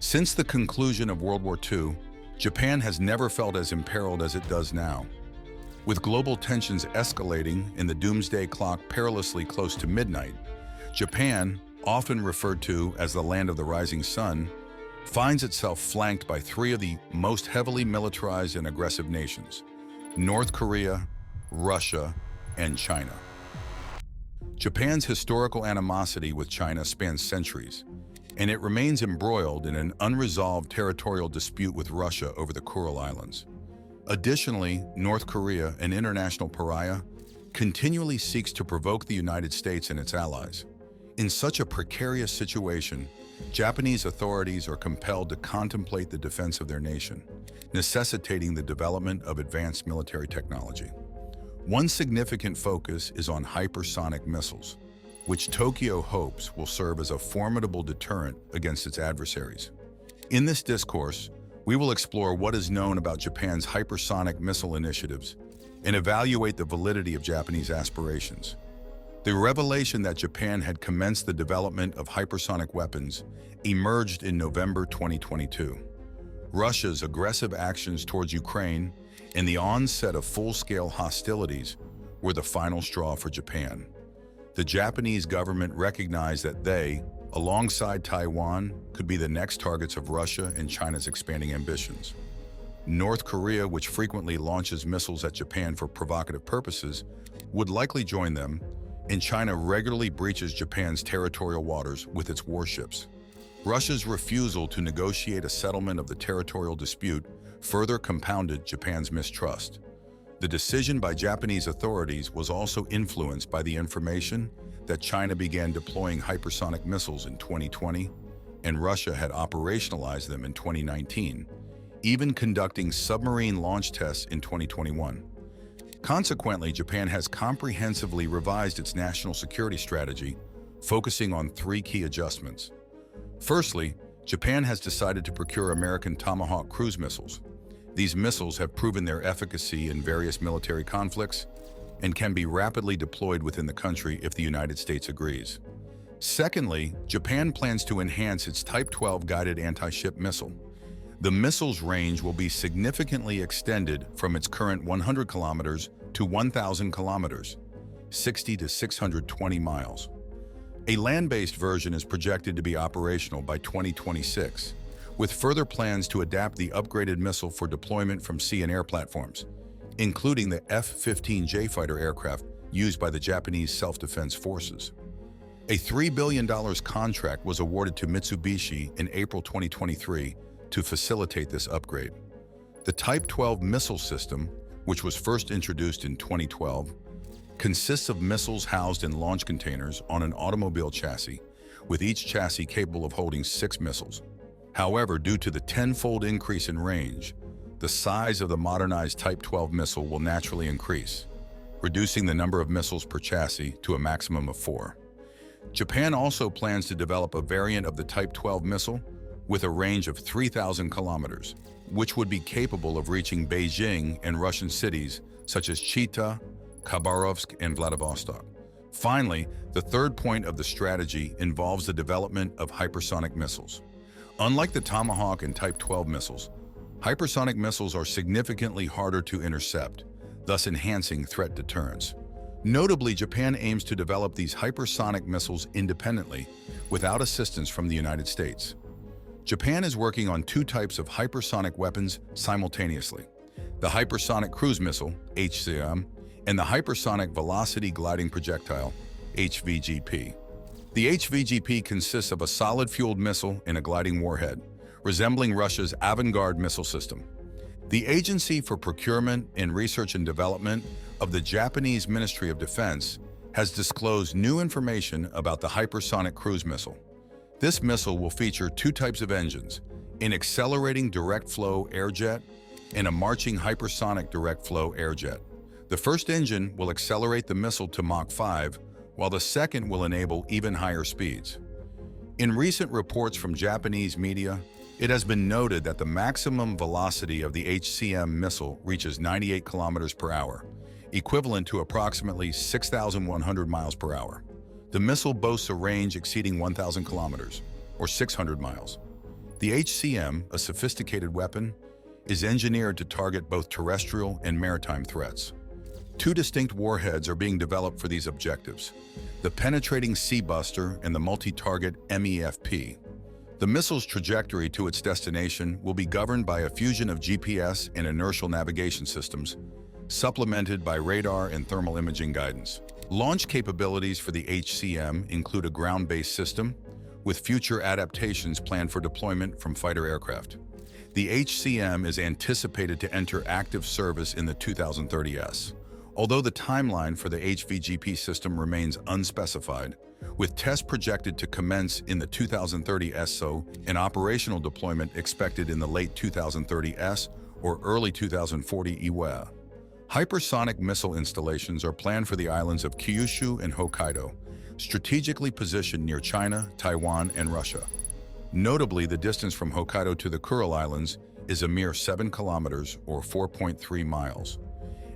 Since the conclusion of World War II, Japan has never felt as imperiled as it does now. With global tensions escalating and the doomsday clock perilously close to midnight, Japan, often referred to as the land of the rising sun, finds itself flanked by three of the most heavily militarized and aggressive nations: North Korea, Russia, and China. Japan's historical animosity with China spans centuries, and it remains embroiled in an unresolved territorial dispute with Russia over the Kuril Islands. Additionally, North Korea, an international pariah, continually seeks to provoke the United States and its allies. In such a precarious situation, Japanese authorities are compelled to contemplate the defense of their nation, necessitating the development of advanced military technology. One significant focus is on hypersonic missiles, which Tokyo hopes will serve as a formidable deterrent against its adversaries. In this discourse, we will explore what is known about Japan's hypersonic missile initiatives and evaluate the validity of Japanese aspirations. The revelation that Japan had commenced the development of hypersonic weapons emerged in November 2022. Russia's aggressive actions towards Ukraine and the onset of full-scale hostilities were the final straw for Japan. The Japanese government recognized that they, alongside Taiwan, could be the next targets of Russia and China's expanding ambitions. North Korea, which frequently launches missiles at Japan for provocative purposes, would likely join them, and China regularly breaches Japan's territorial waters with its warships. Russia's refusal to negotiate a settlement of the territorial dispute further compounded Japan's mistrust. The decision by Japanese authorities was also influenced by the information that China began deploying hypersonic missiles in 2020, and Russia had operationalized them in 2019, even conducting submarine launch tests in 2021. Consequently, Japan has comprehensively revised its national security strategy, focusing on three key adjustments. Firstly, Japan has decided to procure American Tomahawk cruise missiles. These missiles have proven their efficacy in various military conflicts and can be rapidly deployed within the country if the United States agrees. Secondly, Japan plans to enhance its Type 12 guided anti-ship missile. The missile's range will be significantly extended from its current 100 kilometers to 1,000 kilometers, 60 to 620 miles. A land-based version is projected to be operational by 2026, with further plans to adapt the upgraded missile for deployment from sea and air platforms, including the F-15J fighter aircraft used by the Japanese self-defense forces. A $3 billion contract was awarded to Mitsubishi in April 2023 to facilitate this upgrade. The Type 12 missile system, which was first introduced in 2012, consists of missiles housed in launch containers on an automobile chassis, with each chassis capable of holding 6 missiles. However, due to the tenfold increase in range, the size of the modernized Type 12 missile will naturally increase, reducing the number of missiles per chassis to a maximum of 4. Japan also plans to develop a variant of the Type 12 missile with a range of 3,000 kilometers, which would be capable of reaching Beijing and Russian cities such as Chita, Khabarovsk, and Vladivostok. Finally, the third point of the strategy involves the development of hypersonic missiles. Unlike the Tomahawk and Type 12 missiles, hypersonic missiles are significantly harder to intercept, thus enhancing threat deterrence. Notably, Japan aims to develop these hypersonic missiles independently, without assistance from the United States. Japan is working on 2 types of hypersonic weapons simultaneously: the Hypersonic Cruise Missile, HCM, and the Hypersonic Velocity Gliding Projectile, HVGP. The HVGP consists of a solid-fueled missile and a gliding warhead, resembling Russia's Avangard missile system. The Agency for Procurement and Research and Development of the Japanese Ministry of Defense has disclosed new information about the Hypersonic Cruise Missile. This missile will feature 2 types of engines: an accelerating direct-flow airjet and a marching hypersonic direct-flow airjet. The first engine will accelerate the missile to Mach 5, while the second will enable even higher speeds. In recent reports from Japanese media, it has been noted that the maximum velocity of the HCM missile reaches 98 kilometers per hour, equivalent to approximately 6,100 miles per hour. The missile boasts a range exceeding 1,000 kilometers, or 600 miles. The HCM, a sophisticated weapon, is engineered to target both terrestrial and maritime threats. Two distinct warheads are being developed for these objectives: the penetrating Sea Buster and the multi-target MEFP. The missile's trajectory to its destination will be governed by a fusion of GPS and inertial navigation systems, supplemented by radar and thermal imaging guidance. Launch capabilities for the HCM include a ground-based system, with future adaptations planned for deployment from fighter aircraft. The HCM is anticipated to enter active service in the 2030s, although the timeline for the HVGP system remains unspecified, with tests projected to commence in the 2030s SO and operational deployment expected in the late 2030s or early 2040 EWA. Hypersonic missile installations are planned for the islands of Kyushu and Hokkaido, strategically positioned near China, Taiwan, and Russia. Notably, the distance from Hokkaido to the Kuril Islands is a mere 7 kilometers or 4.3 miles,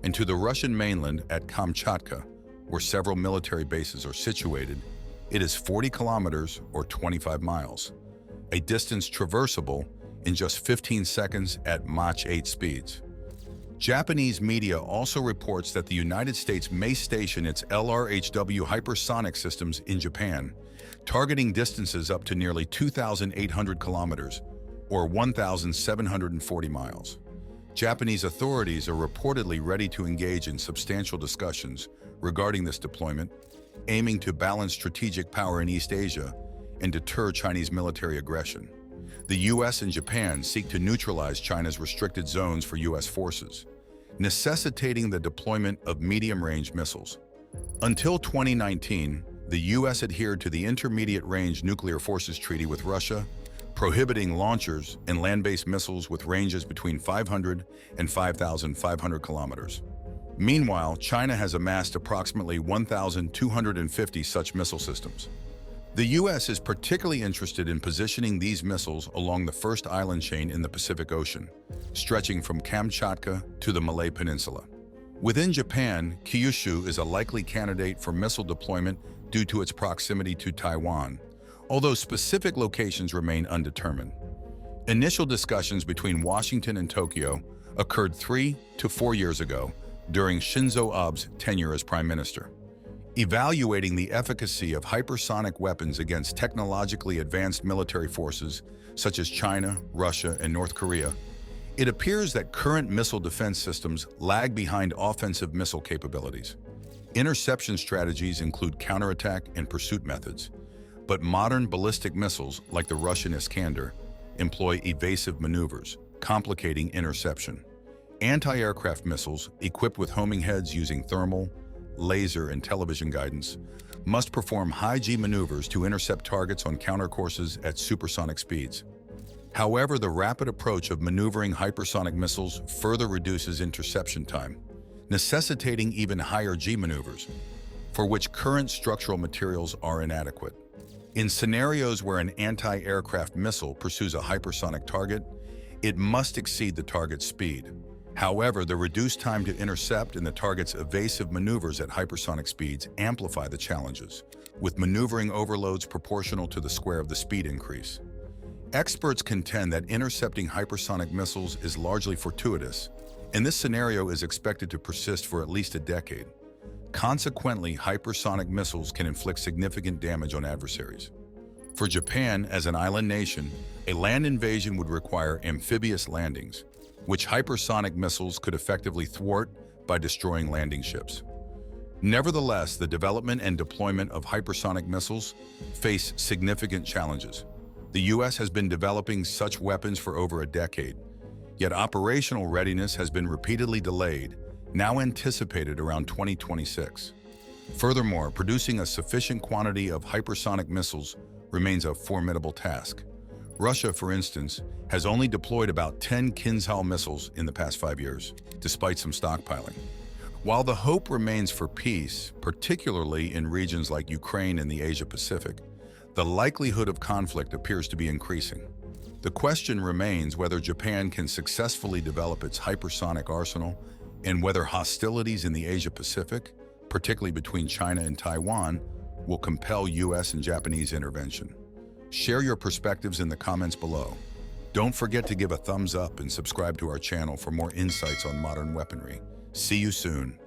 and to the Russian mainland at Kamchatka, where several military bases are situated, it is 40 kilometers or 25 miles, a distance traversable in just 15 seconds at Mach 8 speeds. Japanese media also reports that the United States may station its LRHW hypersonic systems in Japan, targeting distances up to nearly 2,800 kilometers or 1,740 miles. Japanese authorities are reportedly ready to engage in substantial discussions regarding this deployment, aiming to balance strategic power in East Asia and deter Chinese military aggression. The US and Japan seek to neutralize China's restricted zones for US forces, necessitating the deployment of medium-range missiles. Until 2019, the US adhered to the Intermediate-Range Nuclear Forces Treaty with Russia, prohibiting launchers and land-based missiles with ranges between 500 and 5,500 kilometers. Meanwhile, China has amassed approximately 1,250 such missile systems. The US is particularly interested in positioning these missiles along the first island chain in the Pacific Ocean, stretching from Kamchatka to the Malay Peninsula. Within Japan, Kyushu is a likely candidate for missile deployment due to its proximity to Taiwan, although specific locations remain undetermined. Initial discussions between Washington and Tokyo occurred 3 to 4 years ago during Shinzo Abe's tenure as Prime Minister. Evaluating the efficacy of hypersonic weapons against technologically advanced military forces such as China, Russia, and North Korea, it appears that current missile defense systems lag behind offensive missile capabilities. Interception strategies include counterattack and pursuit methods, but modern ballistic missiles, like the Russian Iskander, employ evasive maneuvers, complicating interception. Anti-aircraft missiles, equipped with homing heads using thermal, laser, and television guidance, must perform high-G maneuvers to intercept targets on countercourses at supersonic speeds. However, the rapid approach of maneuvering hypersonic missiles further reduces interception time, necessitating even higher G maneuvers, for which current structural materials are inadequate. In scenarios where an anti-aircraft missile pursues a hypersonic target, it must exceed the target's speed. However, the reduced time to intercept and the target's evasive maneuvers at hypersonic speeds amplify the challenges, with maneuvering overloads proportional to the square of the speed increase. Experts contend that intercepting hypersonic missiles is largely fortuitous, and this scenario is expected to persist for at least a decade. Consequently, hypersonic missiles can inflict significant damage on adversaries. For Japan, as an island nation, a land invasion would require amphibious landings, which hypersonic missiles could effectively thwart by destroying landing ships. Nevertheless, the development and deployment of hypersonic missiles face significant challenges. The US has been developing such weapons for over a decade, yet operational readiness has been repeatedly delayed, now anticipated around 2026. Furthermore, producing a sufficient quantity of hypersonic missiles remains a formidable task. Russia, for instance, has only deployed about 10 Kinzhal missiles in the past 5 years, despite some stockpiling. While the hope remains for peace, particularly in regions like Ukraine and the Asia-Pacific, the likelihood of conflict appears to be increasing. The question remains whether Japan can successfully develop its hypersonic arsenal and whether hostilities in the Asia-Pacific, particularly between China and Taiwan, will compel US and Japanese intervention. Share your perspectives in the comments below. Don't forget to give a thumbs up and subscribe to our channel for more insights on modern weaponry. See you soon.